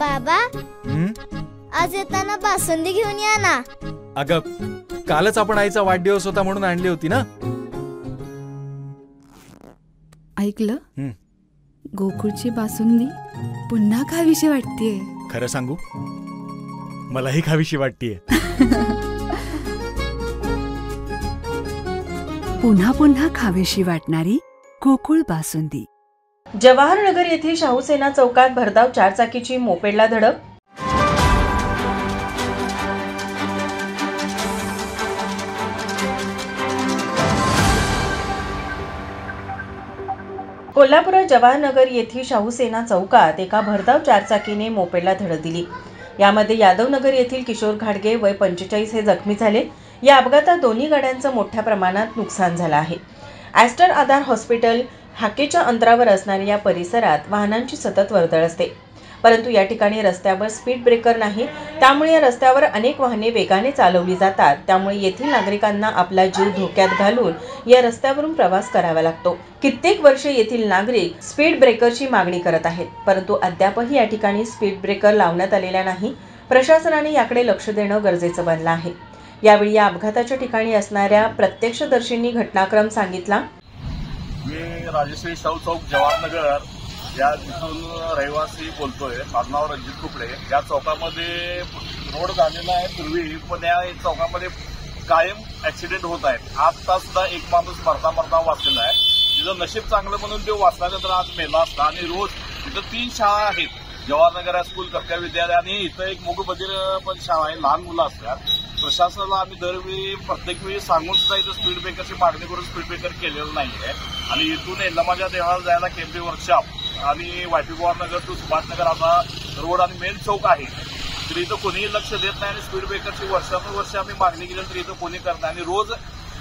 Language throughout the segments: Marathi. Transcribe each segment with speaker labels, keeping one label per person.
Speaker 1: बाबा आज येताना बासुंदी घेऊन या ना।
Speaker 2: अगं कालच आपण आईचा वाढदिवस होता म्हणून आणली होती ना।
Speaker 3: ऐकलं, गोकुळची बासुंदी पुन्हा खावीशी वाटतेय।
Speaker 2: खरं सांगू, मलाही खावीशी वाटतेय।
Speaker 4: पुन्हा पुन्हा खावीशी वाटणारी गोकुळ बासुंदी।
Speaker 5: जवाहरनगर येथील शाहूसेना चौकात भरधाव चारचाकीची मोपेडला धडक। कोल्हापुरात जवाहरनगर येथील शाहूसेना चौकात एका भरधाव चारचाकीने मोपेडला धडक दिली। यामध्ये यादवनगर येथील किशोर घाडगे वय 45 हे जखमी झाले। या अपघातात दोन्ही गाड्यांचं मोठ्या प्रमाणात नुकसान झालं आहे। ॲस्टर आधार हॉस्पिटल हाकेच्या अंतरावर असणाऱ्या या परिसरात वाहनांची सतत वर्दळ असते, परंतु या ठिकाणी रस्त्यावर स्पीड ब्रेकर नाही, त्यामुळे या रस्त्यावर अनेक वाहने वेगाने चालवली जातात। त्यामुळे येथील नागरिकांना आपला जीव धोक्यात घालून या रस्त्यावरून प्रवास करावा लागतो। कित्येक वर्षे येथील नागरिक स्पीड ब्रेकरची मागणी करत आहेत, परंतु अद्यापही या ठिकाणी स्पीड ब्रेकर लावण्यात आलेला नाही। प्रशासनाने याकडे लक्ष देणं गरजेचं बनलं आहे। यावेळी या अपघाताच्या ठिकाणी असणाऱ्या प्रत्यक्षदर्शींनी घटनाक्रम सांगितला।
Speaker 6: मी राजश्री शाहू चौक जवाहरनगर या तिथून रहिवासी बोलतोय। माझं नाव रणजित कुकडे। या चौकामध्ये रोड झालेला आहे पूर्वी, पण या चौकामध्ये कायम ऍक्सिडेंट होत आहेत। आता सुद्धा एक माणूस मरता वाचलेला आहे। तिथं नशीब चांगलं म्हणून तो वाचल्यानंतर आज मेला असता। आणि रोज तिथं 3 शाळा आहेत, जवाहरनगर हायस्कूल, कप्या विद्यालय आणि इथं एक मूकबधीर पण शाळा आहे, लहान मुलं असतात। प्रशासनाला आम्ही दरवेळी प्रत्येक वेळी सांगून सुद्धा इथं स्पीड ब्रेकरची मागणी करून स्पीड ब्रेकर केलेलं नाहीये। आणि इथून यल्लमाच्या देवाला जायला केंद्री वर्कशॉप आणि वायपी नगर टू सुभाषनगर असा रोड आणि मेन चौक आहे, तर इथं कोणीही लक्ष देत नाही। आणि स्पीड ब्रेकरची वर्षानुवर्ष आम्ही मागणी केली तर इथं कोणी करत नाही। आणि रोज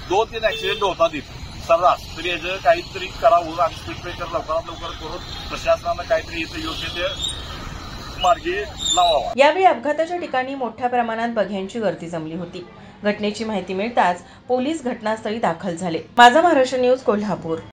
Speaker 6: 2-3 ऍक्सिडेंट होतात इथं सर्रास। तरी याचं काहीतरी करावं आणि स्पीड ब्रेकर लवकरात लवकर करून प्रशासनानं काहीतरी इथं योग्य ते मार्गी लावावा।
Speaker 5: यावेळी अपघाताच्या ठिकाणी मोठ्या प्रमाणात बघ्यांची गर्दी जमली होती। घटनेची माहिती मिळताच पोलीस घटनास्थळी दाखल झाले। माझा महाराष्ट्र न्यूज कोल्हापूर।